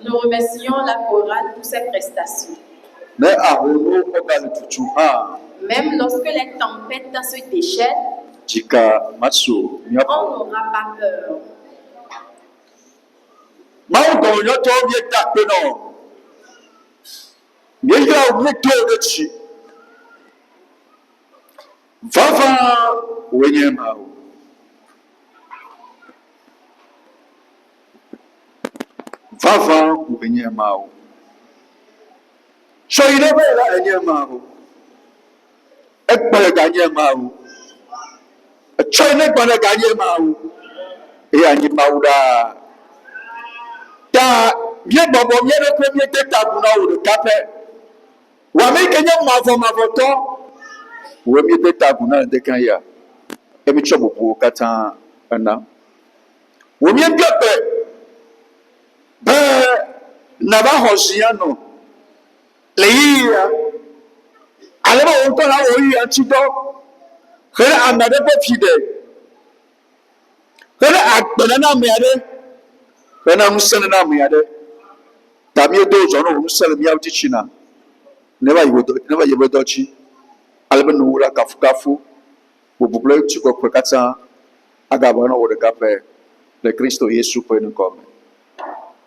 Nous remercions la chorale pour ses prestations. Même lorsque les tempêtes se déchaînent, on n'aura pas peur.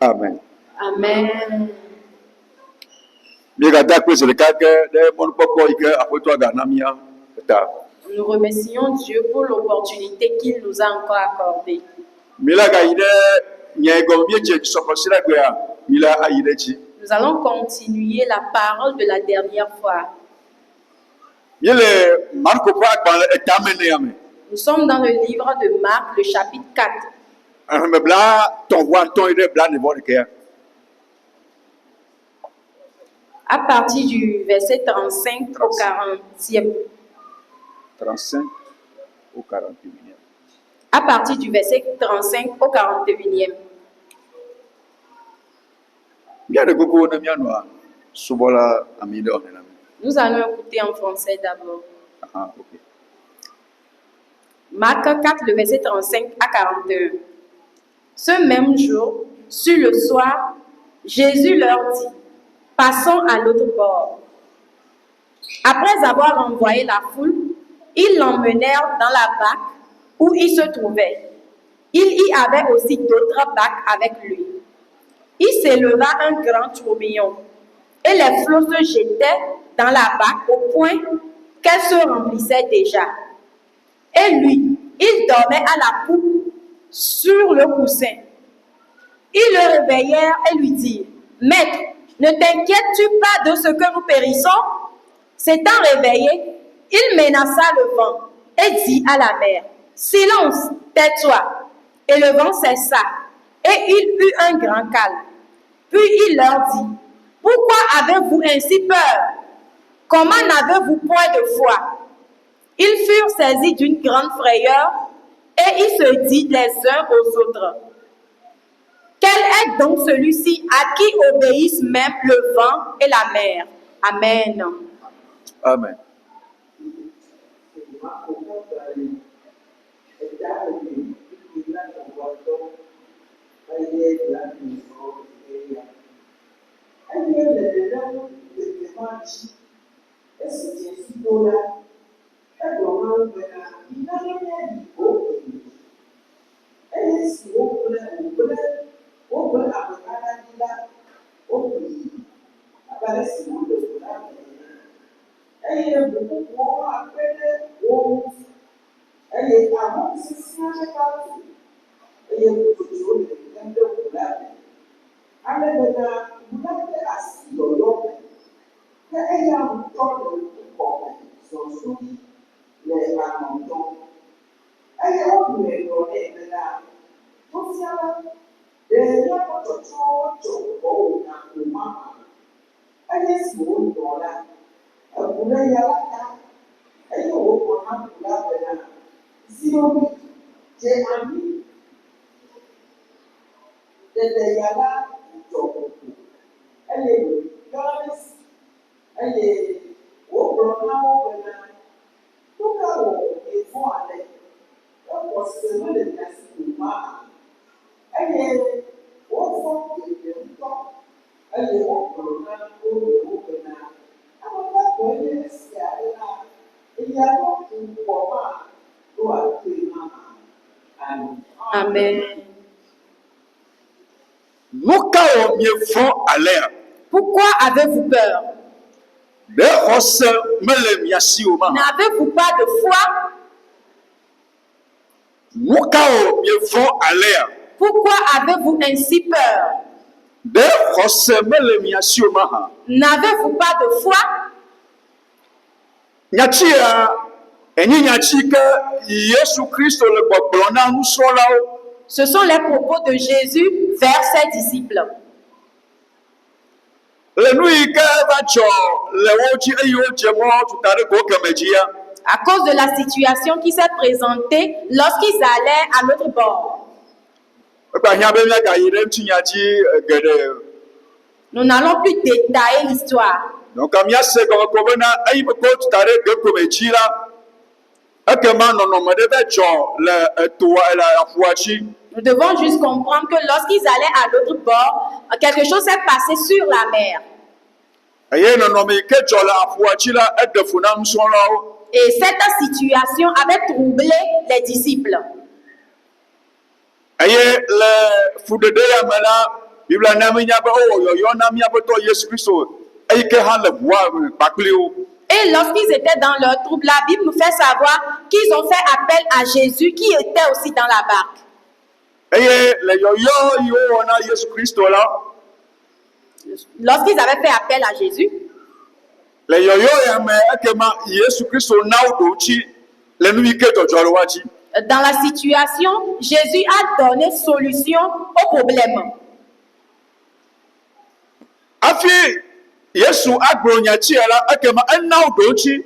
Amen. Amen. Nous remercions Dieu pour l'opportunité qu'il nous a encore accordée. Nous allons continuer la parole de la dernière fois. Nous sommes dans le livre de Marc, le chapitre 4. À partir du verset 35 au 40e. 35 au 41e. À partir du verset 35 au 41e. Nous allons écouter en français d'abord. Okay. Marc 4, le verset 35 à 41. Ce même jour, sur le soir, Jésus leur dit: passons à l'autre bord. Après avoir envoyé la foule, ils l'emmenèrent dans la barque où il se trouvait. Il y avait aussi d'autres barques avec lui. Il s'éleva un grand tourbillon, et les flots se jetaient dans la barque au point qu'elle se remplissait déjà. Et lui, il dormait à la poupe sur le coussin. Ils le réveillèrent et lui dirent: Maître, ne t'inquiètes-tu pas de ce que nous périssons? S'étant réveillé, il menaça le vent et dit à la mer: Silence, tais-toi. Et le vent cessa, et il eut un grand calme. Puis il leur dit: Pourquoi avez-vous ainsi peur? Comment n'avez-vous point de foi? Ils furent saisis d'une grande frayeur, et ils se dirent les uns aux autres: Quel est donc celui-ci à qui obéissent même le vent et la mer? Amen. Amen. Amen. Nu ka wɔ miefɔ alea? Pourquoi avez-vous peur? Ɖe xɔse mele mia si o ma? N'avez-vous pas de foi? Nu ka wɔ miefɔ alea? Pourquoi avez-vous ainsi peur? Ɖe xɔse mele mia si o ma ha? N'avez-vous pas de foi? Nyatsi ya enyi nyatsi ke Yesu Kristo le gbɔgblɔ na nusrɔ̃lawo. Ce sont les propos de Jésus vers ses disciples. Le nu yi ke va dzɔ le wo dzi eye wodze mɔ tuta ɖe go kemɛ dzi ya. À cause de la situation qui s'est présentée lorsqu'ils allaient à l'autre bord. Egba hiã be míagayi ɖe ŋutinya dzi geɖe. Nous n'allons plus détailler l'histoire. Donc míase gɔmekpɔ bena eyi me ko tuta ɖe go kemɛ dzi la, ekema nɔnɔme ɖe va dzɔ le etoa le aƒua dzi. Nous devons juste comprendre que lorsqu'ils allaient à l'autre bord, quelque chose s'est passé sur la mer. Eye nɔnɔme yi ke dzɔ le aƒua dzi la, eɖe fu na nusrɔ̃lawo. Et cette situation avait troublé les disciples. Eye le fuɖeɖe ya me la, Biblia na minya be wowɔ yɔyɔ na míaƒe Tɔ Yesu Kristo eyi ke hã le ʋua me kpakpli wo. Et lorsqu'ils étaient dans leur trouble, la Bible nous fait savoir qu'ils ont fait appel à Jésus qui était aussi dans la barque. Eye le yɔyɔ yi wowɔ na Yesu Kristo la, Lorsqu'ils avaient fait appel à Jésus, le yɔyɔ ya me ekema Yesu Kristo na wo ɖo ŋuti le nu yi ke dzɔdzɔ le woa dzi. dans la situation, Jésus a donné solution au problème. Hafi Yesu agblɔ nyatsi ya la, ekema ena wo ɖo ŋuti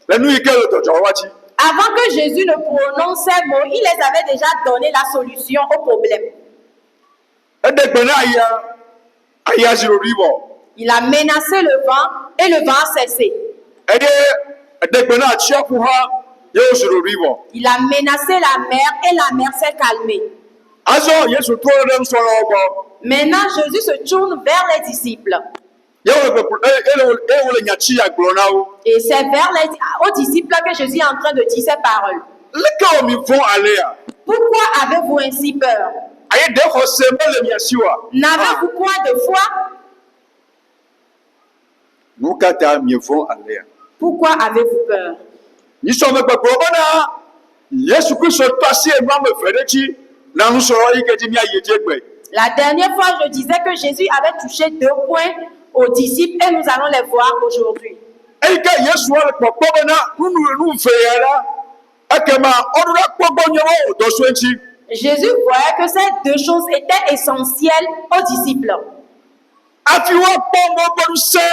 le nu yi ke le dzɔdzɔ le woa dzi. Avant que Jésus ne prononce ces mots, il les avait déjà donné la solution au problème. Eɖe gbe na aya zi ɖoɖoe vɔ. Il a menacé le vent et le vent a cessé. Eye eɖe gbe na atsiaƒu hã ye wozi ɖoɖoe vɔ. Il a menacé la mer et la mer s'est calmée. Azɔ Yesu trɔ ɖe nusrɔ̃lawo gbɔ. Maintenant, Jésus se tourne vers les disciples. Ye wole nyatsi ya gblɔ na wo. Et c'est aux disciples que Jésus est en train de dire ces paroles. Leke wɔ mi vɔ̃ alea? Pourquoi avez-vous ainsi peur? Aye ɖe xɔse mele mia si oa? N'avez-vous point de foi? Nu ka ta mi vɔ̃ alea? Pourquoi avez-vous peur? Nyisɔme gbegblɔ bena Yesu Kristo tɔ asi enu ame eve ɖe dzi na nusrɔ̃lawo yi ke dzi míayi dzi egbe. La dernière fois, je disais que Jésus avait touché 2 points aux disciples et nous allons les voir aujourd'hui. Eyi ke Yesu le kpɔkpɔ bena nu ve ya la, ekema ɔɖo ɖe kpɔ gbɔ nye wo dɔ so eŋuti. Jésus voyait que ces 2 choses étaient essentielles aux disciples. Hafi woakpɔ woƒe ŋusẽ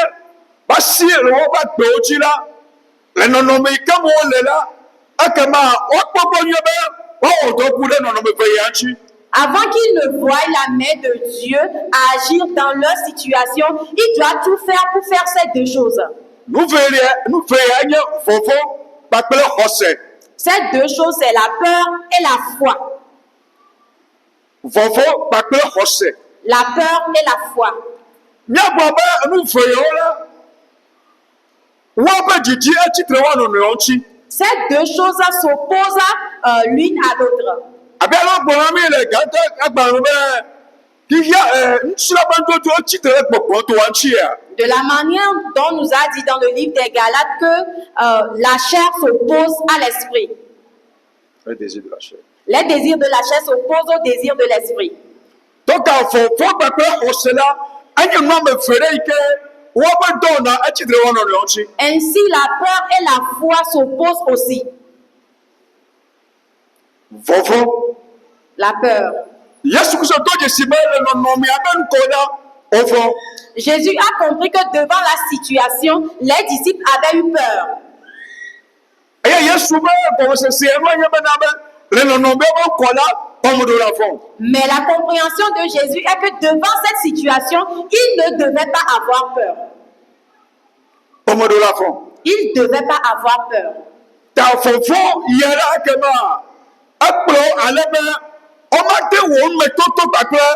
va si le woƒe agbewo dzi la, le nɔnɔme yi ke me wole la, ekema woakpɔ gbɔ nye be woawɔ dɔ ku ɖe nɔnɔme ve ya ŋuti. Avant qu'ils ne voient la main de Dieu agir dans leur situation, ils doivent tout faire pour faire ces 2 choses. Nu ve ya nye vɔvɔ kpakple xɔse. Ces 2 choses, c'est la peur et la foi. Vɔvɔ kpakple xɔse. La peur et la foi. Míagblɔ be nu ve yawo la, woƒe dzidzi etsitre wo nɔnɔewo ŋuti. Ces 2 choses s'opposent l'une à l'autre. Abe ale gblɔ na mi le gãtɔ agbalẽ be nusrɔ̃la ƒe ŋudodo etsitre ɖe gbɔgbɔ to wa ŋuti ya. De la manière dont nous a dit dans le livre des Galates que la chair s'oppose à l'esprit. Le désir de la chair. Les désirs de la chair s'opposent aux désirs de l'esprit. Donc vɔvɔ kpakple xɔse la, enye nu ame eve ɖe yi ke woƒe dɔ na etsitre wo nɔnɔewo ŋuti. Ainsi, la peur et la foi s'opposent aussi. Vɔvɔ. La peur. Yesu Kristo do dzesi be le nɔnɔmea be ŋkɔ la, wovɔ. Jésus a compris que devant la situation, les disciples avaient eu peur. Eye Yesu be gɔmesese enu enye bena be le nɔnɔmea be ŋkɔ la, wɔmeɖo la vɔ. Mais la compréhension de Jésus est que devant cette situation, il ne devait pas avoir peur. Wɔmeɖo la vɔ. Il ne devait pas avoir peur. Ta vɔvɔ yia la ekema ekplɔ ale be womate wɔ numetoto kpakple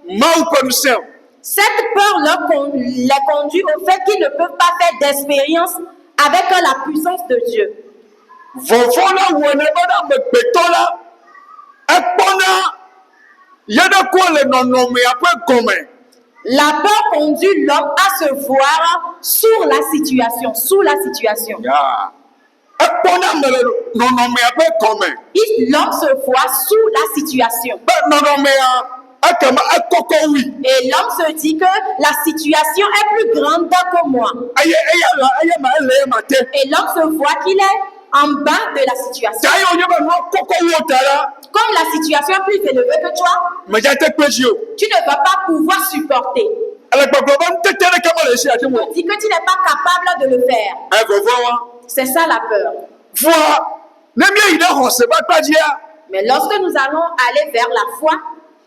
Mawu ƒe ŋusẽ o. Cette peur les conduit au fait qu'ils ne peuvent pas faire d'expérience avec la puissance de Dieu. Vɔvɔ la wɔnɛ be na amegbetɔ la Ekpona yede ko le nonome ape gome. La peur conduit l'homme à se voir sur la situation, sous la situation. Ya. Ekpona mele nonome ape gome. L'homme se voit sous la situation. Be nonome akama akoko wi. Et l'homme se dit que la situation est plus grande que moi. Aye ma ele ma te. Et l'homme se voit qu'il est en bas de la situation. Tayo yeba no koko wo tara. Comme la situation est plus élevée que toi, Me jate kwejio. tu ne vas pas pouvoir supporter. Ale gbogbo ban tetere kama le si ati On mo. dit que tu n'es pas capable de le faire. E gogo wa. C'est ça la peur. Voi nemie ide hose ba padia. Mais lorsque nous allons aller vers la foi,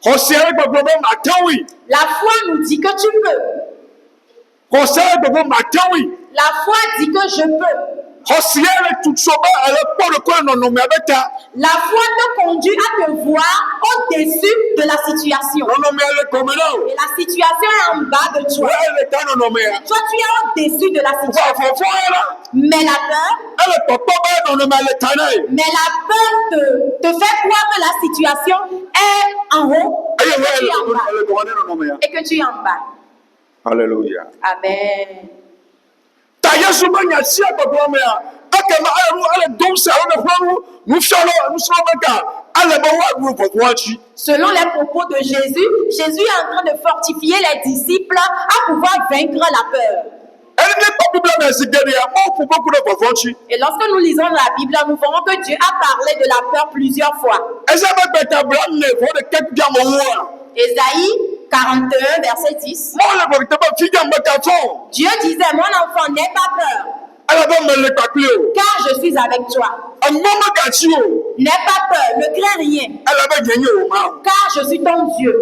Hose ale gbogbo ba matawi. la foi nous dit que tu peux. Hose ale gbogbo matawi. La foi dit que je peux. Hose ale tutsoba ale po le ko nonome abeta. La foi te conduit à te voir au-dessus de la situation. Nonome ale komelo. Et la situation est en bas de toi. Wa ele ta nonome ya. Toi, tu es au-dessus de la situation. Fo la. Mais la peur, Ale papa ba nonome ale tanai. mais la peur te fait croire que la situation est en haut et Aye que wa tu es en bas. ele komane nonome ya. Et que tu es en bas. Hallelujah. Amen. Ta Yesu ba nya si agbogbo me ya. Akema ale don se ale funu nu fialo beka. Ale ba wa group of watch. Selon les propos de Jésus, Jésus est en train de fortifier les disciples à pouvoir vaincre la peur. Elle n'est pas Bible mais c'est derrière moi pour beaucoup de watch. Et lorsque nous lisons la Bible, nous verrons que Dieu a parlé de la peur plusieurs fois. Esa ba beta brand ne for de kek dia mo wa. Ésaïe 41, verset 10. Mo le bo te ba fi dia mbata fo. Dieu disait, mon enfant, n'aie pas peur, Ale ba me le pakle o. car je suis avec toi. Amama ga chi o. N'aie pas peur, ne crains rien, Ale ba genye o ma. car je suis ton Dieu.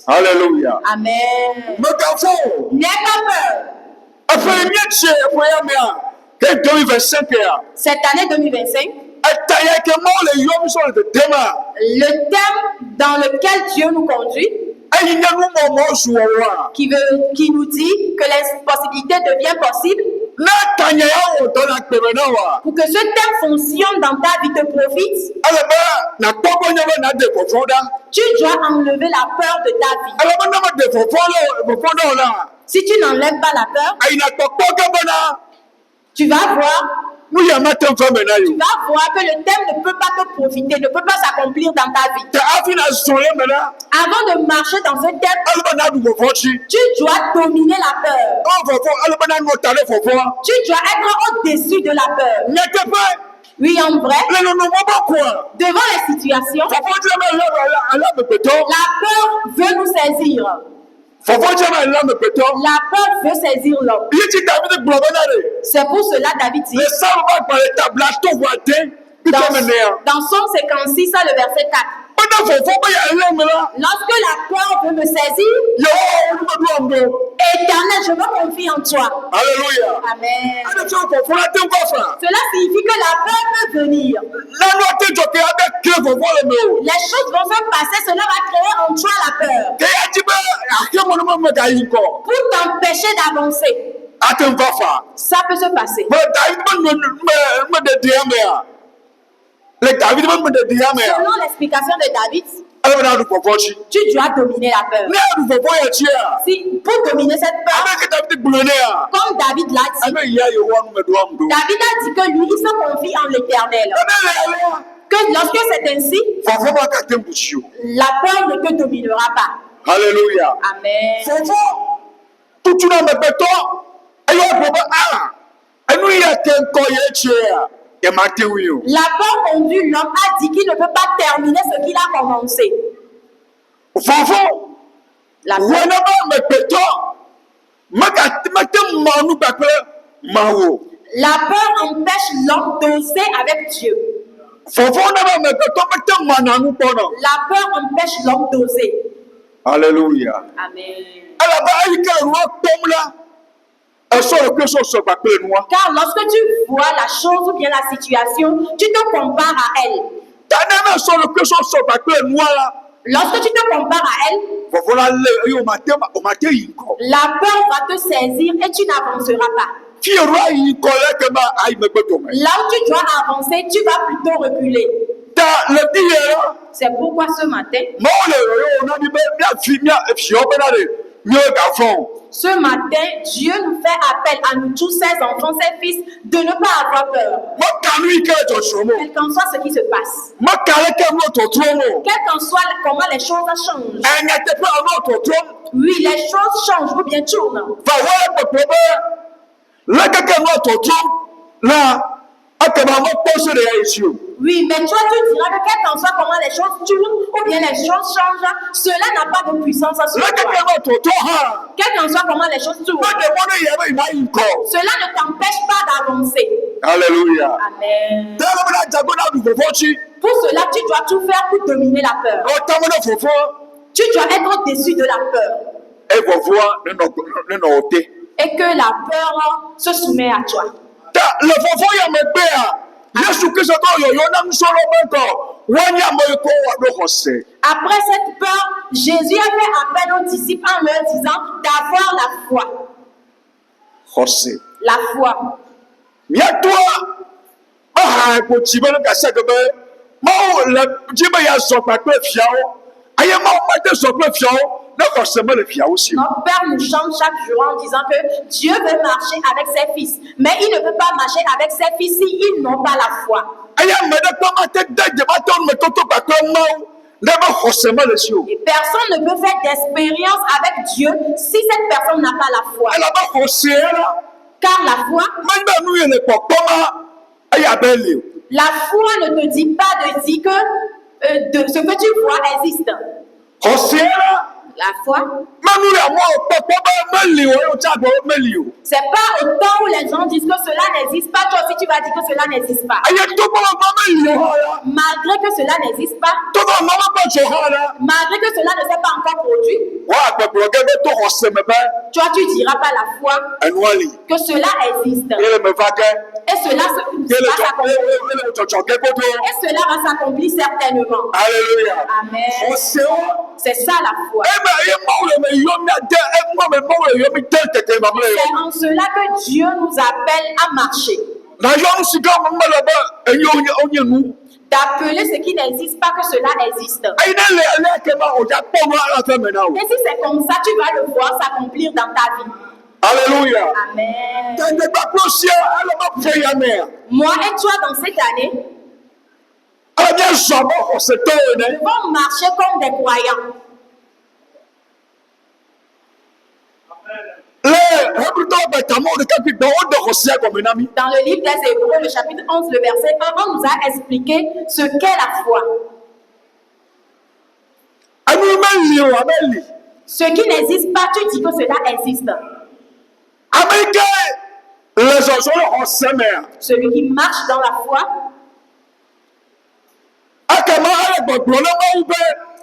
Hallelujah. Amen. Me ga fo. N'aie pas peur. Après mietche pour ya me a. Que 2025 ya. Cette année 2025, Ataya ke mo le yom so de tema. le thème dans lequel Dieu nous conduit, Ayi nya nu mo su wa. qui nous dit que les possibilités deviennent possibles, Na tanya ya o do na pere na wa. pour que ce thème fonctionne dans ta vie, te profite, Ale ba na tobo nya ba na de ko foda. tu dois enlever la peur de ta vie. Ale ba na ma de fo foda la. Si tu n'enlèves pas la peur, Ayi na to ga bana. tu vas voir Nu ya matem fa me na yo. tu vas voir que le thème ne peut pas te profiter, ne peut pas s'accomplir dans ta vie. Ta afina so le me na. Avant de marcher dans ce thème, Ale ba na du ko fochi. tu dois dominer la peur. O fo ale ba na no tale fo. Tu dois être au-dessus de la peur. Nya te pa. Oui, en vrai, Le no mo ba ko. devant les situations, Fo je me la me peto. la peur veut nous saisir. Fo je me la me peto. La peur veut saisir l'homme. Yiti David globale. C'est pour cela David dit Le sa ba pa le tabla to wa te. Bi dans, ko me ne ya. dans Somme 56, le verset 4, Bana fo ba ya le me la. lorsque la peur veut me saisir, Yo, o du do ambo. Éternel, je me confie en toi. Hallelujah. Amen. Ana so fo la te ko fa. Cela signifie que la peur peut venir. La no te jo ke abe kle fo le me. Les choses vont se passer, cela va créer en toi la peur Ke ya ti ba ake mo no me ga yin ko. pour t'empêcher d'avancer. Atem fa fa. Ça peut se passer. Me David me de dia me ya. Le David me de dia me ya. Selon l'explication de David, Ale na du ko fochi. tu dois dominer la peur. Ne du fo ya chi ya. Si, pour dominer cette peur, Abe ke David glone ya. comme David l'a dit, Abe ya yo wa me do am do. David a dit que lui, il se confie en l'Éternel. Abe le. Que lorsque c'est ainsi, Fo ba ka tem buchi. la peur ne te dominera pas. Hallelujah. Amen. Fofo tutu na mebeto ayo boba anu ya ten ko ye chia ya matewi o. La peur conduit l'homme a dit qu'il ne peut pas terminer ce qu'il a commencé. Fofo La peur, wena ba mebeto matem manu bakwe mawo. la peur empêche l'homme d'oser avec Dieu. Fofo na ba mebeto matem mananu pono. La peur empêche l'homme d'oser. Hallelujah. Amen. Ala ba ayika ruwa pomla. Eso le peso so bakwe noa. Car lorsque tu vois la chose ou bien la situation, tu te compares à elle. Tanana so le peso so bakwe noa la. Lorsque tu te compares à elle, Fofo la le yo mate yinko. la peur va te saisir et tu n'avanceras pas. Fi roi yinko le ke ma ay mebeto me. Là où tu dois avancer, tu vas plutôt reculer. Ta le dire C'est pourquoi ce matin, ce matin, Dieu nous fait appel à nous tous, ses enfants, ses fils, de ne pas avoir peur. Quel qu'en soit ce qui se passe. Quel qu'en soit comment les choses changent. Oui, les choses changent ou bien tournent. Oui, mais toi tu diras que quel qu'en soit comment les choses tournent ou bien les choses changent, cela n'a pas de puissance sur toi. Quel qu'en soit comment les choses tournent, cela ne t'empêche pas d'avancer. Alléluia. Amen. Pour cela, tu dois tout faire pour dominer la peur. Tu dois être au-dessus de la peur. Et que la peur se soumet à toi. Après cette peur, Jésus a fait appel aux disciples en leur disant d'avoir la foi. La foi. Notre Père nous chante chaque jour en disant que Dieu veut marcher avec ses fils, mais il ne peut pas marcher avec ses fils s'ils n'ont pas la foi. Et personne ne peut faire d'expérience avec Dieu si cette personne n'a pas la foi. Car la foi ne te dit pas de dire que ce que tu vois existe. La foi, c'est pas au temps où les gens disent que cela n'existe pas, toi aussi tu vas dire que cela n'existe pas. Malgré que cela n'existe pas, malgré que cela ne s'est pas encore produit, toi tu diras par la foi que cela existe. Et cela va s'accomplir certainement. Alléluia. Amen. C'est ça la foi. C'est en cela que Dieu nous appelle à marcher. D'appeler ce qui n'existe pas que cela existe. Et si c'est comme ça, tu vas le voir s'accomplir dans ta vie. Alléluia. Amen. Moi et toi dans cette année, nous devons marcher comme des croyants. Dans le livre des Hébreux, le chapitre 11, le verset 1, on nous a expliqué ce qu'est la foi. Ce qui n'existe pas, tu dis que cela existe. Celui qui marche dans la foi,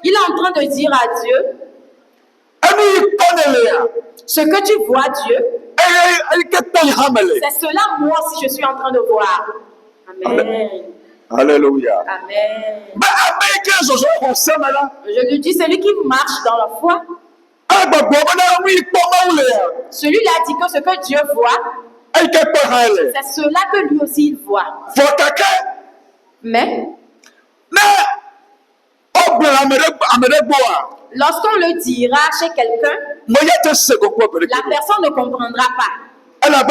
il est en train de dire à Dieu, ce que tu vois, Dieu, c'est cela moi aussi je suis en train de voir. Amen. Alléluia. Amen. Je lui dis, celui qui marche dans la foi, celui-là dit que ce que Dieu voit, c'est cela que lui aussi il voit. Mais lorsqu'on le dira chez quelqu'un, la personne ne comprendra pas. Parce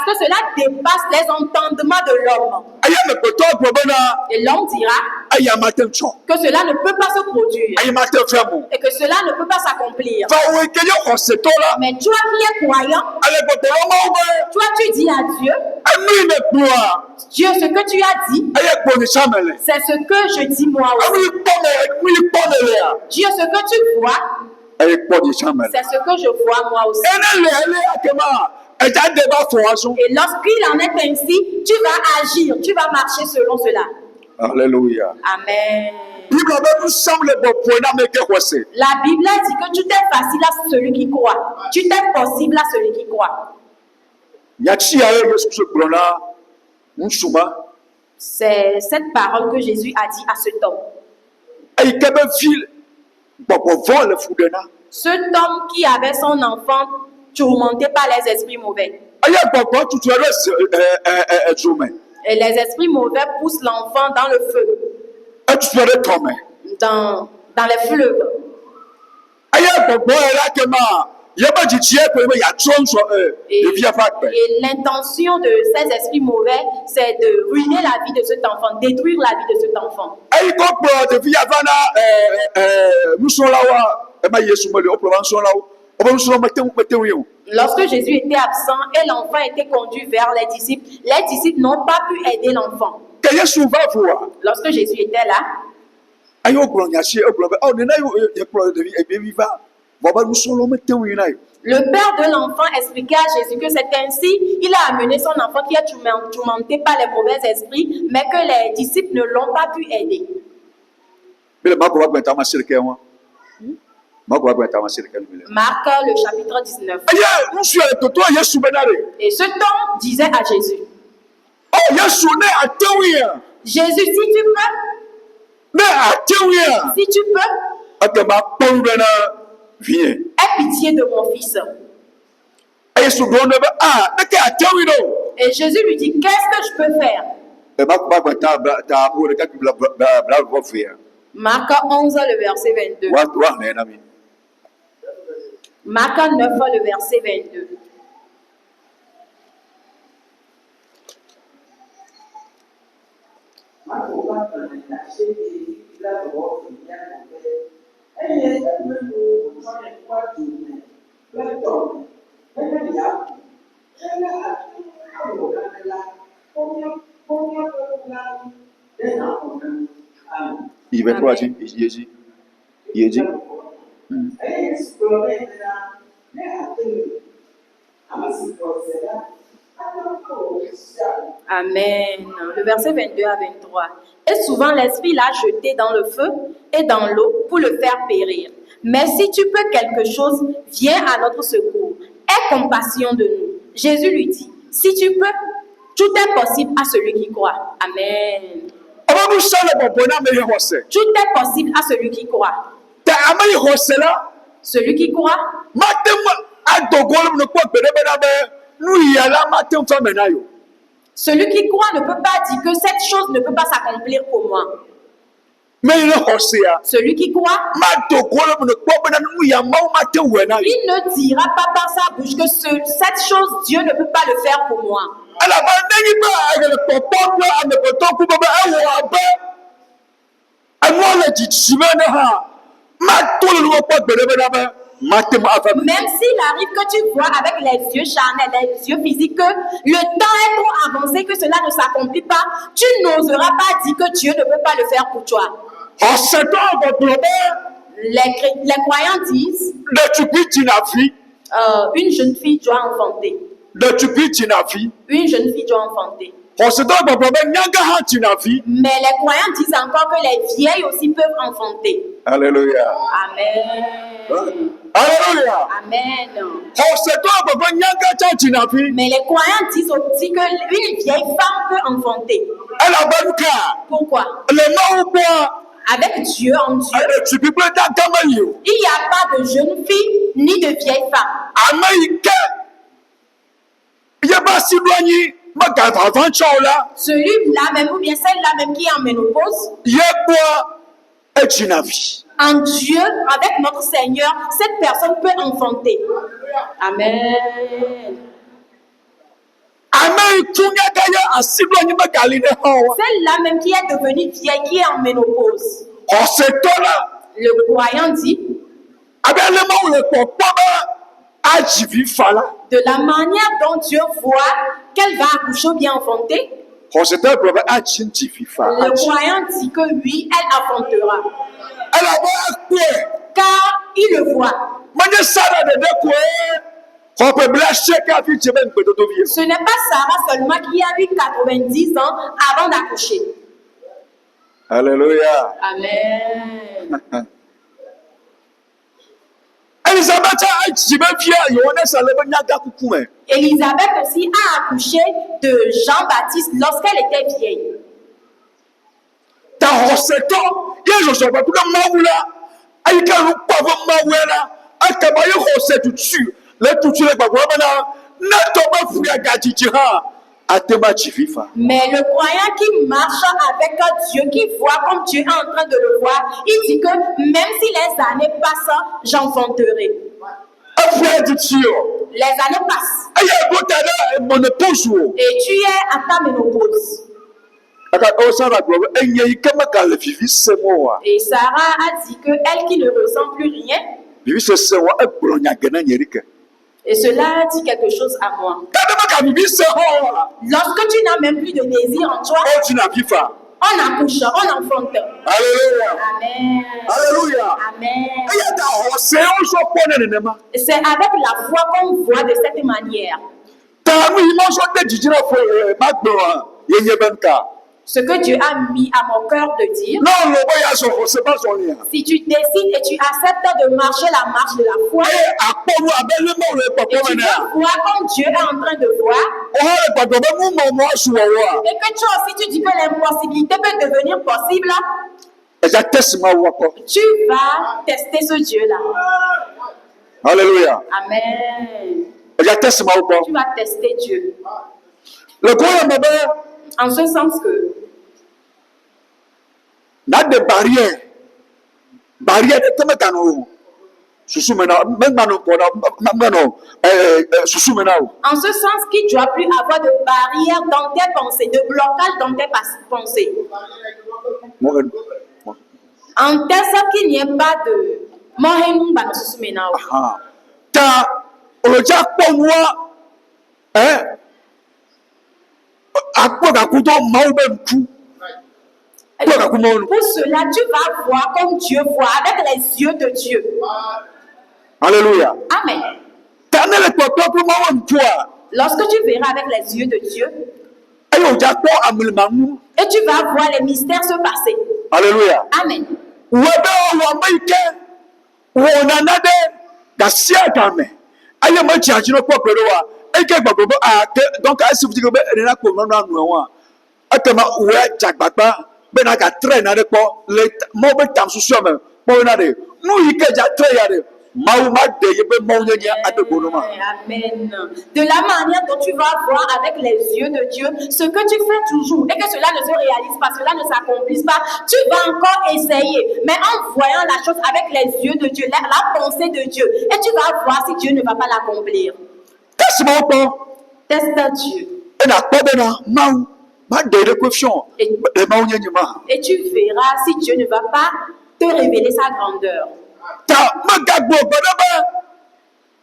que cela dépasse les entendements de l'homme. Et l'homme dira que cela ne peut pas se produire. Et que cela ne peut pas s'accomplir. Mais toi qui es croyant, toi tu dis à Dieu, Dieu, ce que tu as dit, c'est ce que je dis moi aussi. Dieu, ce que tu vois, c'est ce que je vois moi aussi. Et lorsqu'il en est ainsi, tu vas agir, tu vas marcher selon cela. Alléluia. Amen. La Bible dit que tout est facile à celui qui croit. Tout est possible à celui qui croit. C'est cette parole que Jésus a dit à cet homme. Cet homme qui avait son enfant tourmenté par les esprits mauvais. Et les esprits mauvais poussent l'enfant dans le feu, ɛtutɔre tɔmɛ dans les fleuves. ɛyɛ gbɔgbɔ yɛ la kɛmɛ yɛbɛ dzitsiɛ pɛ yɛbɛ yatrɔ nsɔ ɖevia ƒe agbe. Et l'intention de ces esprits mauvais, c'est de ruiner la vie de cet enfant, détruire la vie de cet enfant. eyi kɔ kplɔ ɖevia va na nusrɔ̃lawoa ema Yesu mele wokplɔ va nusrɔ̃lawo wobe nusrɔ̃lawo mete ŋu yi o. Lorsque Jésus était absent et l'enfant était conduit vers les disciples n'ont pas pu aider l'enfant. ke Yesu va voa Lorsque Jésus était là, ayi wogblɔ nya si wogblɔ be nena yekplɔ ɖevi va vɔ be nusrɔ̃lawo mete ŋu yina yi. le père de l'enfant expliquait à Jésus que c'est ainsi il a amené son enfant qui est tourmenté par les mauvais esprits, mais que les disciples ne l'ont pas pu aider. Bele Marko va gbɛnta ma sirike wa Marko va gbɛnta ma sirike lu bele. Marc le chapitre 19. Ayi nusu yɛ toto Yesu bɛ na de. Et ce temps disait à Jésus, Yesu ne ate ŋu yɛ. Jésus, si tu peux, Ne ate ŋu yɛ. si tu peux, ekema kpɔ ŋu ɖe na vie. aie pitié de mon fils. Yesu ɖo ne be neke ate ŋu yi ɖo. Et Jésus lui dit, qu'est-ce que je peux faire? Marko va gbɛnta ta wo ɖeka ki bla vɔ fia. Marc 11, le verset 22. Wa hlẽ na mi. Marc 9, le verset 22. Il va quoi dire? Il dit. Amen. Le verset 22 à 23. Et souvent l'esprit l'a jeté dans le feu et dans l'eau pour le faire périr. Mais si tu peux quelque chose, viens à notre secours. Aie compassion de nous. Jésus lui dit, si tu peux, tout est possible à celui qui croit. Amen. Tout est possible à celui qui croit. Celui qui croit, celui qui croit ne peut pas dire que cette chose ne peut pas s'accomplir pour moi. Celui qui croit, il ne dira pas par sa bouche que cette chose, Dieu ne peut pas le faire pour moi. Même s'il arrive que tu vois avec les yeux charnels, les yeux physiques, que le temps est trop avancé, que cela ne s'accomplit pas, tu n'oseras pas dire que Dieu ne peut pas le faire pour toi. Les croyants disent une jeune fille doit enfanter. Une jeune fille doit enfanter. Mais les croyants disent encore que les vieilles aussi peuvent enfanter. Alléluia. Amen. Alléluia. Amen. Mais les croyants disent aussi qu'une vieille femme peut enfanter. Pourquoi? Avec Dieu en Dieu, il n'y a pas de jeune fille ni de vieille femme. Celui-là même ou bien celle-là même qui est en ménopause, en Dieu, avec notre Seigneur, cette personne peut enfanter. Amen. Celle-là même qui est devenue vieille, qui est en ménopause. Le croyant dit, de la manière dont Dieu voit qu'elle va accoucher ou bien enfanter, le croyant dit que oui, elle enfantera. Car il le voit. Ce n'est pas Sarah seulement qui a eu 90 ans avant d'accoucher. Alléluia. Amen. Elisabeth aussi a accouché de Jean-Baptiste lorsqu'elle était vieille. atema chivifa. Mais le croyant qui marche avec Dieu, qui voit comme Dieu est en train de le voir, il dit que même si les années passent, j'enfanterai. Afia di tio. Les années passent Aya botana monopause wo. et tu es à ta ménopause. Aka osara gbo enye ikama gal vivi semoa. Et Sarah a dit que elle qui ne ressent plus rien, Vivi semoa e bronya gena nyerike. et cela dit quelque chose à moi. Kadama ka vivi semoa. Lorsque tu n'as même plus de désir en toi, O tu na vifa. on accouche, on enfante. Alléluia. Amen. Alléluia. Amen. Aya da ho se o so pone ne ma. C'est avec la foi qu'on voit de cette manière. Ta mu imo so de jijira fo magbo yenye benka. Ce que Dieu a mis à mon cœur de dire, Non, le boya so c'est pas son lien. si tu décides et tu acceptes de marcher la marche de la foi, E akponu abele mo le et papa tu mena. veux voir comme Dieu est en train de voir, O ha le papa be mu mo suwo wa. et que toi aussi tu dis que l'impossibilité peut devenir possible, Eja tesima wako. tu vas tester ce Dieu-là. Alléluia. Amen. Eja tesima wako. Tu vas tester Dieu. Le koya mebe En ce sens que na de barrière. Barrière de temetano. Susu mena mengmano ko na mengmano susu mena o. en ce sens qu'il ne doit plus avoir de barrière dans tes pensées, de blocage dans tes pensées. Mo En telle sorte qu'il n'y ait pas de mohen ba no susu mena o. ha. Ta oja ponwa akpo ka kuto maube mku. Pour cela, tu vas voir comme Dieu voit, avec les yeux de Dieu. Alléluia. Amen. Ta ne le papa pour maube mku a. Lorsque tu verras avec les yeux de Dieu, Ayo oja po amulmamu. et tu vas voir les mystères se passer. Alléluia. Amen. Webe wa maike wo nanade gasia kame aye ma chiachi no popero wa eke gbagbo donc a si futi be rena ko no anu wa atema we jagbagba be na ka train na de po le mo be tam susu me po na de nu yike ja train ya de ma de ye be mo nyenye adego no ma. Amen. De la manière dont tu vas voir avec les yeux de Dieu ce que tu fais toujours et que cela ne se réalise pas, cela ne s'accomplisse pas, tu vas encore essayer. Mais en voyant la chose avec les yeux de Dieu, la pensée de Dieu, et tu vas voir si Dieu ne va pas l'accomplir. Tesimo po Teste Dieu. e na po be na ma de question Et, e ma nyenye ma. et tu verras si Dieu ne va pas te révéler sa grandeur. Ta magagbo bodaba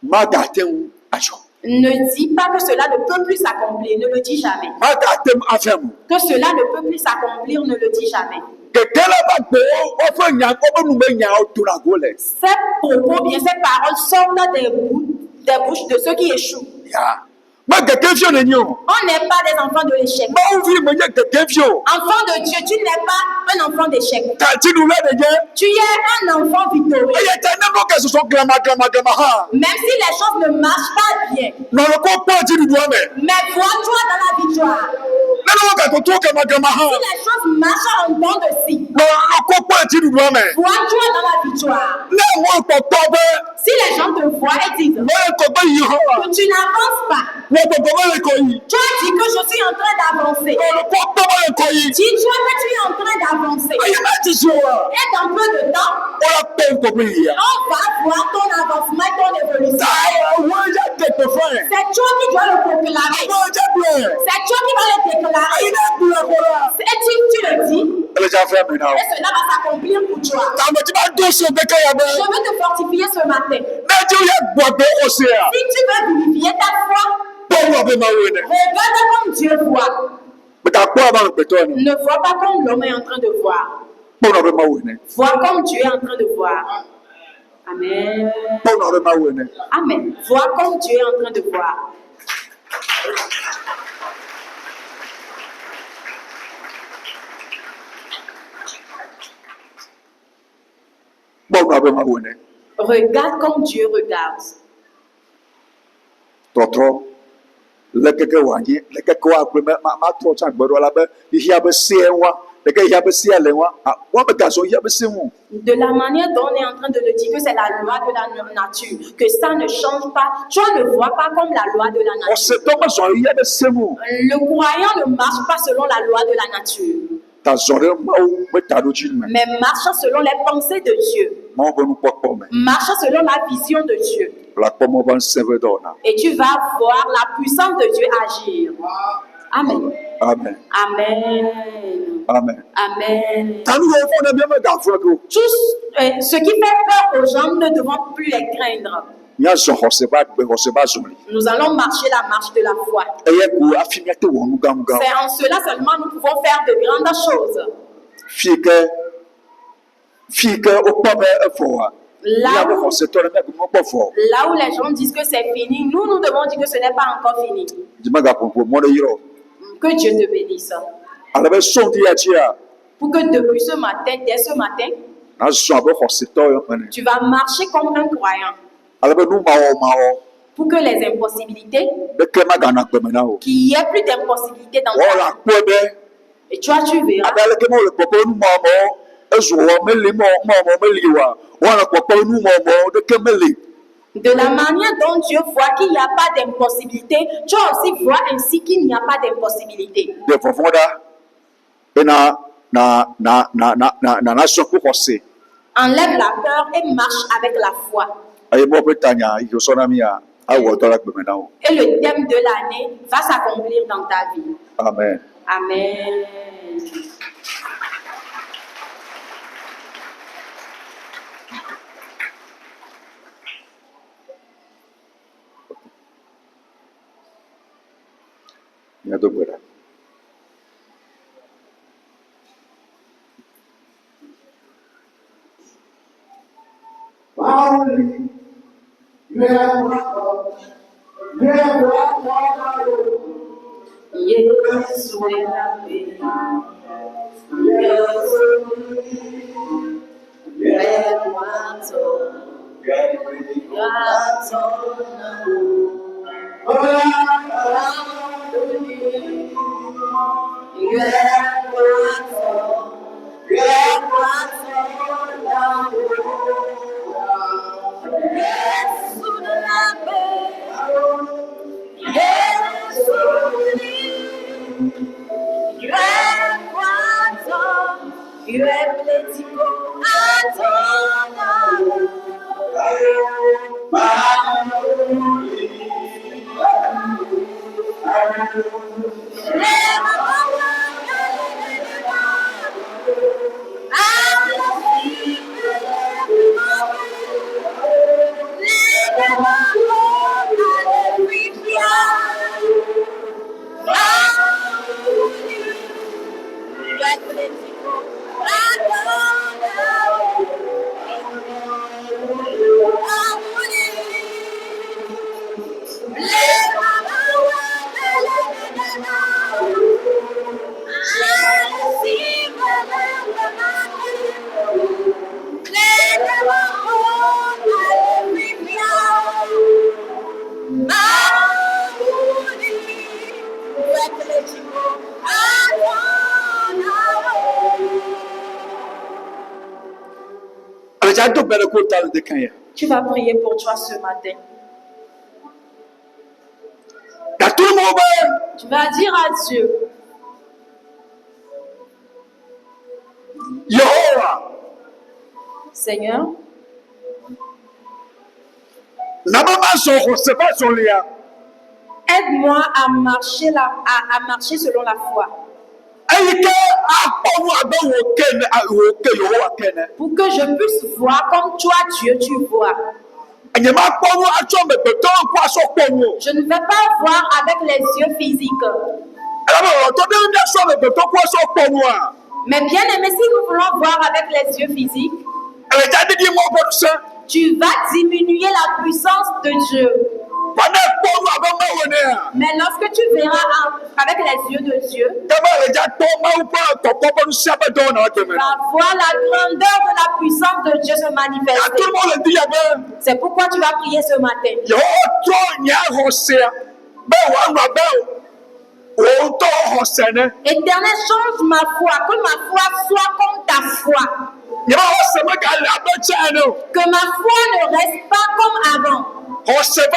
magaten ajo. Ne dis pas que cela ne peut plus s'accomplir, ne le dis jamais. Magaten afemu. Que cela ne peut plus s'accomplir, ne le dis jamais. Kekela bagbo o fe nya o be nu be nya o tura gole. Ces propos, bien ces paroles sortent des bouches de ceux qui échouent. Ya. Ma keke fio ne nyo. On n'est pas des enfants de l'échec. Ma o vi me nya keke fio. Enfant de Dieu, tu n'es pas un enfant d'échec. Ta ti nu le de je. Tu es un enfant victorieux. E ye ta na no ke so glama ha. Même si les choses ne marchent pas bien, No lo ko pa ti du me. mais vois-toi dans la victoire. Na no ka ko to ke magama ha. Si les choses marchent en dents de scie, No lo ko pa ti du me. vois-toi dans la victoire. Na mo ko to be. Si les gens te voient et disent Mo ko be yi ho. que tu n'avances pas, Wo ko be ko yi. toi dis que je suis en train d'avancer. No lo ko be ko yi. Dis-toi que tu es en train d'avancer. Aye ma ti so wa. Et dans peu de temps, O la pe ko be ya. on va voir ton avancement et ton évolution. Ta wo ja te pe fa. C'est toi qui dois le proclamer. Mo ja ble. C'est toi qui vas le déclarer. Aye na ble ko la. Et tu le dis, Ele ja fe me na. et cela va s'accomplir pour toi. Ta mo ti ba do so be ka ya be. Je veux te fortifier ce matin. Na ti o ya gbo be o se ya. Si tu veux vivifier ta foi, Bo be ma we ne. regarde comme Dieu voit. Me ta po ba pe to ni. Ne vois pas comme l'homme est en train de voir. Bo be ma we ne. Vois comme Dieu est en train de voir. Amen. Bo be ma we ne. Amen. Vois comme Dieu est en train de voir. Bo be ma we ne. Regarde comme Dieu regarde. Totro le keke wa ni le keke wa pe ma to cha gboro la be hia be se wa De la manière dont on est en train de le dire que c'est la loi de la nature, que ça ne change pas, toi ne vois pas comme la loi de la nature. Le croyant ne marche pas selon la loi de la nature, mais marche selon les pensées de Dieu, marche selon la vision de Dieu. Et tu vas voir la puissance de Dieu agir. Amen. Amen. Amen. Amen. Amen. Tous ce qui fait peur aux gens, ne devons plus les craindre. Nous allons marcher la marche de la foi. C'est en cela seulement nous pouvons faire de grandes choses. Là où les gens disent que c'est fini, nous devons dire que ce n'est pas encore fini. Que Dieu te bénisse. Pour que depuis ce matin, dès ce matin, tu vas marcher comme un croyant. Pour que les impossibilités, qu'il n'y ait plus d'impossibilités dans ta vie. Et tu verras. De la manière dont Dieu voit qu'il n'y a pas d'impossibilité, tu vas aussi voir ainsi qu'il n'y a pas d'impossibilité. Enlève la peur et marche avec la foi. Et le thème de l'année va s'accomplir dans ta vie. Amen. Amen. Tu vas prier pour toi ce matin. Tu vas dire à Dieu, Seigneur, aide-moi à marcher selon la foi. Pour que je puisse voir comme toi, Dieu, tu vois. Je ne vais pas voir avec les yeux physiques. Mais bien aimé, si nous voulons voir avec les yeux physiques, tu vas diminuer la puissance de Dieu. Mais lorsque tu verras avec les yeux de Dieu, tu vas voir la grandeur de la puissance de Dieu se manifester. C'est pourquoi tu vas prier ce matin. Éternel, change ma foi, que ma foi soit comme ta foi. Que ma foi ne reste pas comme avant. Cette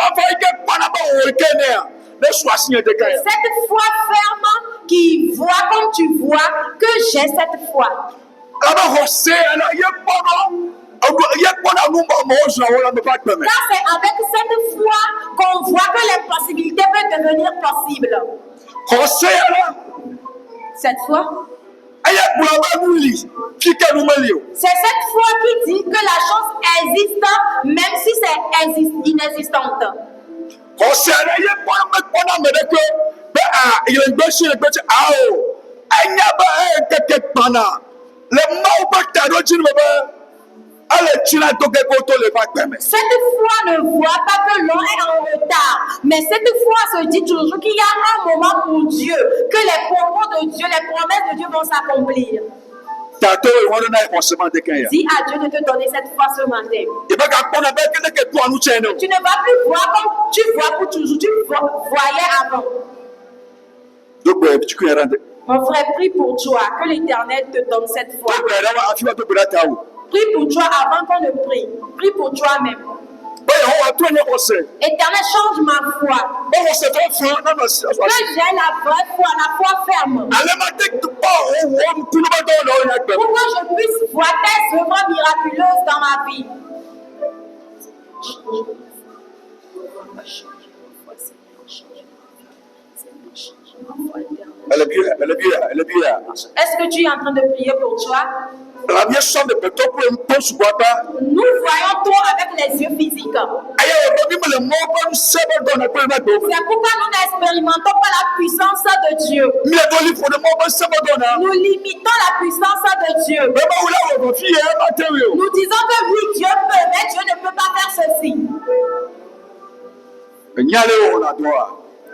foi ferme qui voit comme tu vois, que j'ai cette foi. Car c'est avec cette foi qu'on voit que les possibilités peuvent devenir possibles. Cette foi, c'est cette foi qui dit que la chose existe même si c'est inexistante. Cette foi ne voit pas que l'on est en retard, mais cette foi se dit toujours qu'il y a un moment pour Dieu, que les propos de Dieu, les promesses de Dieu vont s'accomplir. Dis à Dieu de te donner cette foi ce matin. Tu ne vas plus voir comme tu vois pour toujours, tu voyais avant. Mon frère, prie pour toi, que l'Éternel te donne cette foi. Prie pour toi avant qu'on ne prie. Prie pour toi-même. Éternel, change ma foi. Que j'ai la vraie foi, la foi ferme. Pour que je puisse voir tes œuvres miraculeuses dans ma vie. Elle est bien. Est-ce que tu es en train de prier pour toi? Nous voyons tout avec les yeux physiques. C'est pourquoi nous n'expérimentons pas la puissance de Dieu. Nous limitons la puissance de Dieu. Nous disons que oui, Dieu peut, mais Dieu ne peut pas faire ceci.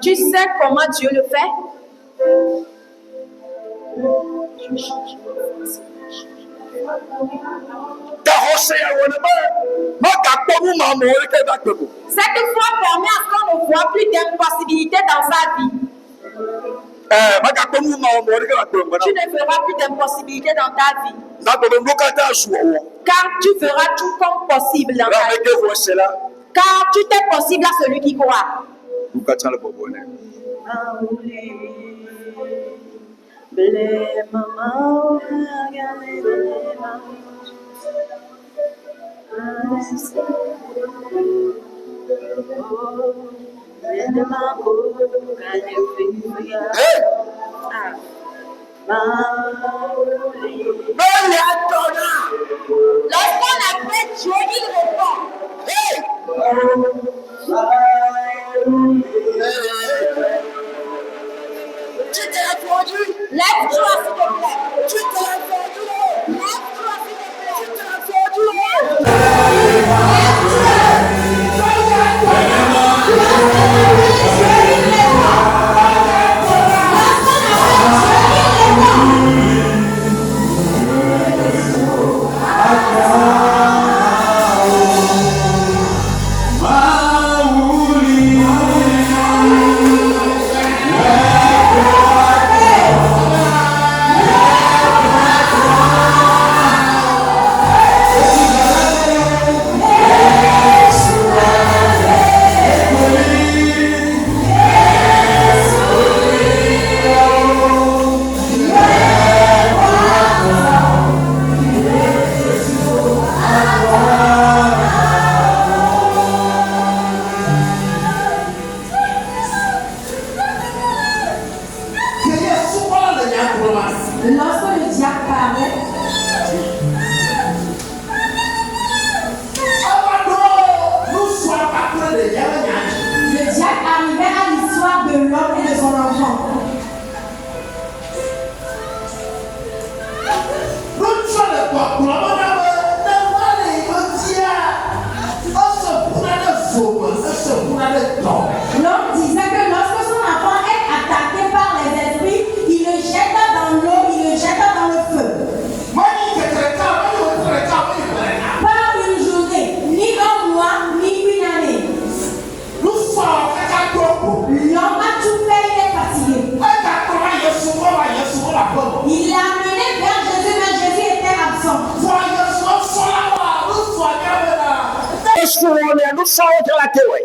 Tu sais comment Dieu le fait? Cette foi permet à ce qu'on ne voit plus d'impossibilités dans sa vie. Tu ne feras plus d'impossibilités dans ta vie. Car tu feras tout comme possible dans ta vie. Car tout est possible à celui qui croit. Lorsqu'on appelle Dieu, il répond. Tu t'es répondu. Lève-toi s'il te plaît. Tu t'es répondu. Lève-toi s'il te plaît. Tu t'es répondu.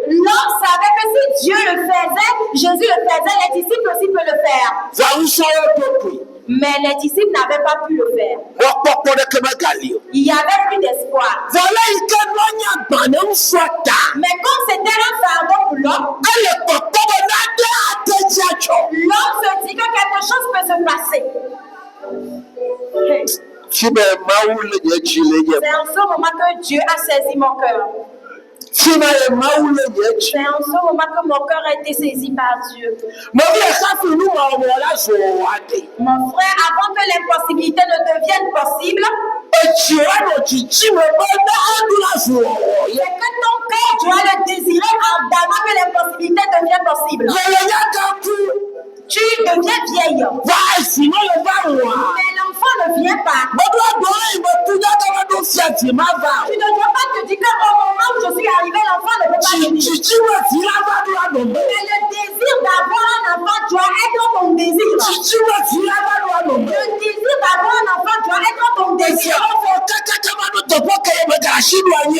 L'homme savait que si Dieu le faisait, Jésus le faisait, les disciples aussi peuvent le faire. Mais les disciples n'avaient pas pu le faire. Il n'y avait plus d'espoir. Mais comme c'était un fardeau pour l'homme, l'homme se dit que quelque chose peut se passer. C'est en ce moment que Dieu a saisi mon cœur. C'est en ce moment que mon cœur a été saisi par Dieu. Mon frère, avant que l'impossibilité ne devienne possible, c'est que ton cœur doit le désirer avant que l'impossibilité devienne possible. Tu deviens vieille. Mais l'enfant ne vient pas. Tu ne dois pas te dire qu'au moment où je suis arrivé, l'enfant ne peut pas venir. Mais le désir d'avoir un enfant doit être ton désir. Le désir d'avoir un enfant doit être ton désir.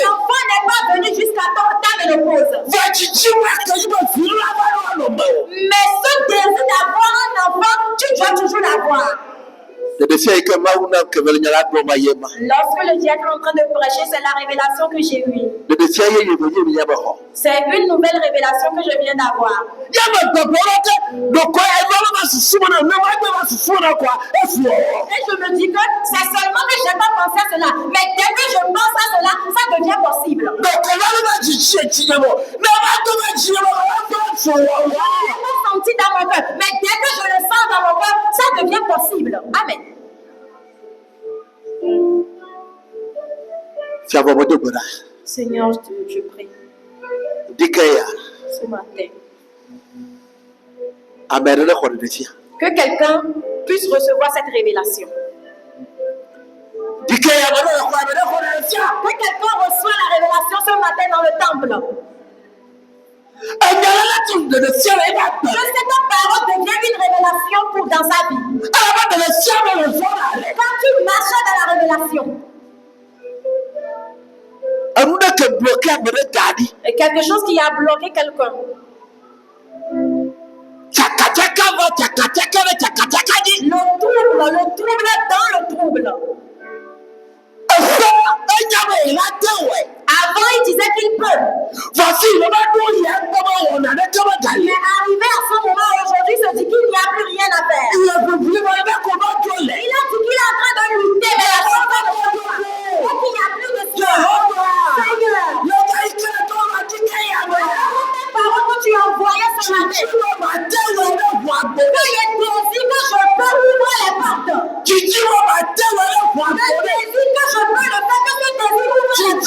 L'enfant n'est pas venu jusqu'à ta ménopause. Mais ce désir d'avoir un enfant, tu dois toujours l'avoir. Lorsque le diacre est en train de prêcher, c'est la révélation que j'ai eue. C'est une nouvelle révélation que je viens d'avoir. Et je me dis que c'est seulement que je n'ai pas pensé à cela. Mais dès que je pense à cela, ça devient possible. Je l'ai pas senti dans mon cœur. Mais dès que je le sens dans mon cœur, ça devient possible. Amen. Seigneur, je prie ce matin que quelqu'un puisse recevoir cette révélation. Que quelqu'un reçoive la révélation ce matin dans le temple. Que cette parole devienne une révélation dans sa vie. Quand tu marches dans la révélation, et quelque chose qui a bloqué quelqu'un. Le trouble dans le trouble. Avant, il disait qu'il peut. Mais arrivé à ce moment, aujourd'hui, il se dit qu'il n'y a plus rien à faire. Il a dit qu'il est en train de lutter, mais la chose est et qu'il n'y a plus de Seigneur. Parole que tu as envoyée ce matin. Que les désirs que je peux ouvrir les portes. Le désir que je peux le faire, que ce désir ouvre les portes.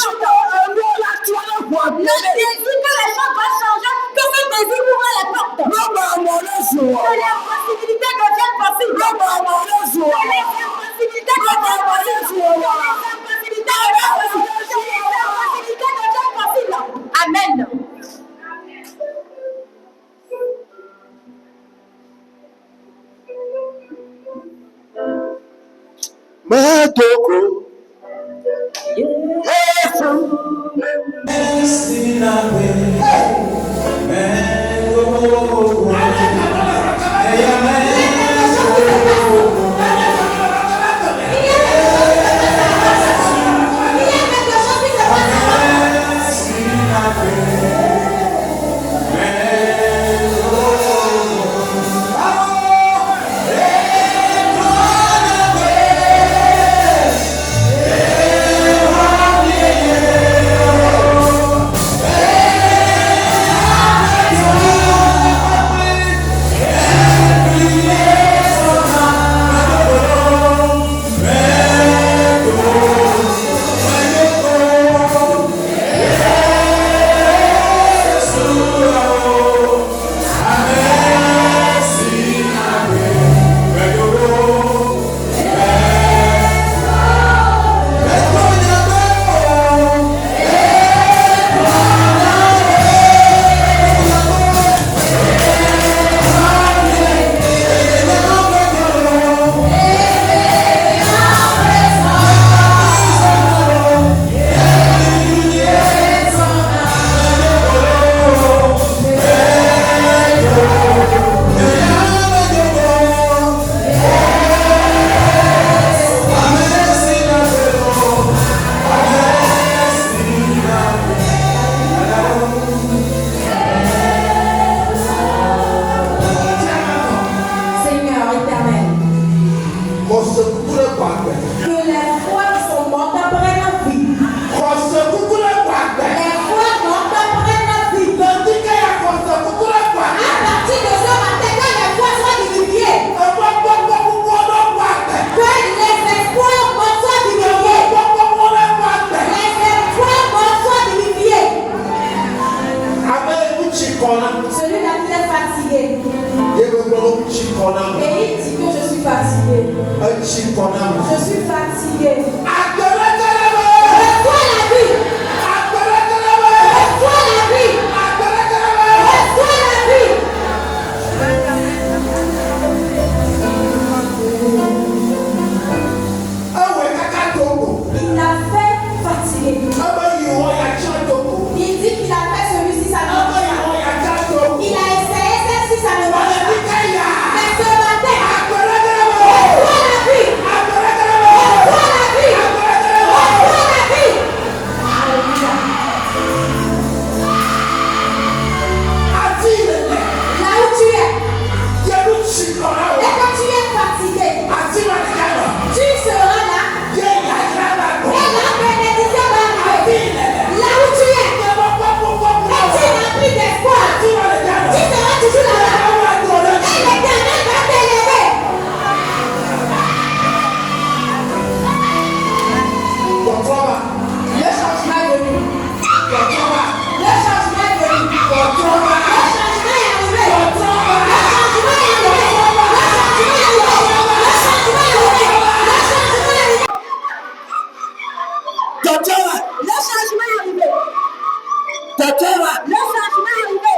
Le changement est arrivé.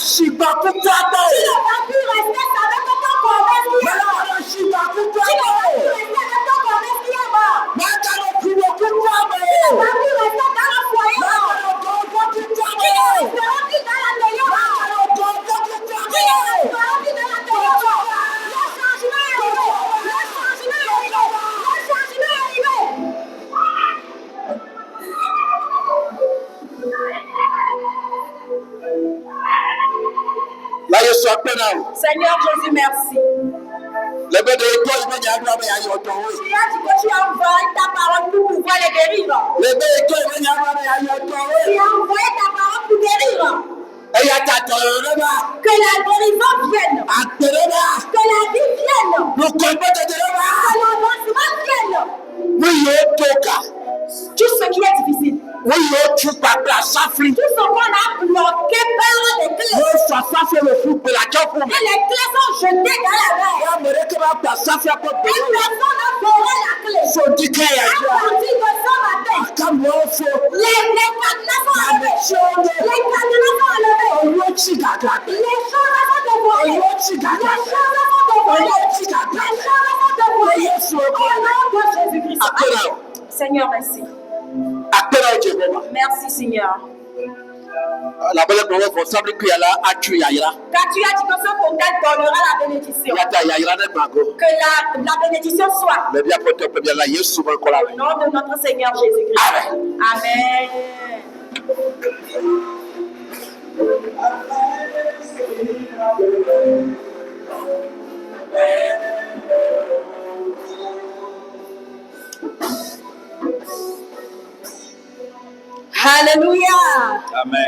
Si le vampire restait avec ton corps qui est mort. Si le vampire restait avec ton corps qui est mort. Si le vampire restait dans le foyer mort. Si le vampire dans la meilleure mort. Si le vampire dans la meilleure mort. Le changement est arrivé. Le changement est arrivé. Le changement est arrivé. Seigneur Jésus, merci. Tu as dit que tu as envoyé ta parole pour pouvoir les guérir. Tu as envoyé ta parole pour guérir. Que la guérison vienne. Que la vie vienne. Que l'avancement vienne. Tout ce qui est difficile. Tout ce qu'on a bloqué par les clés. Et les clés sont jetées dans la mer. Et personne n'a volé la clé. À partir de ce matin, les cadenas sont enlevés. Les cadenas sont enlevés. Les choses sont dévoilées. Les choses sont dévoilées. Les choses sont dévoilées. Au nom de Jésus-Christ. Seigneur, merci. Merci, Seigneur. La belle parole responsable qui est là a tué Yaïra. Car tu as dit que ce contact donnera la bénédiction. Que la bénédiction soit. Au nom de notre Seigneur Jésus-Christ. Amen. Alléluia. Amen.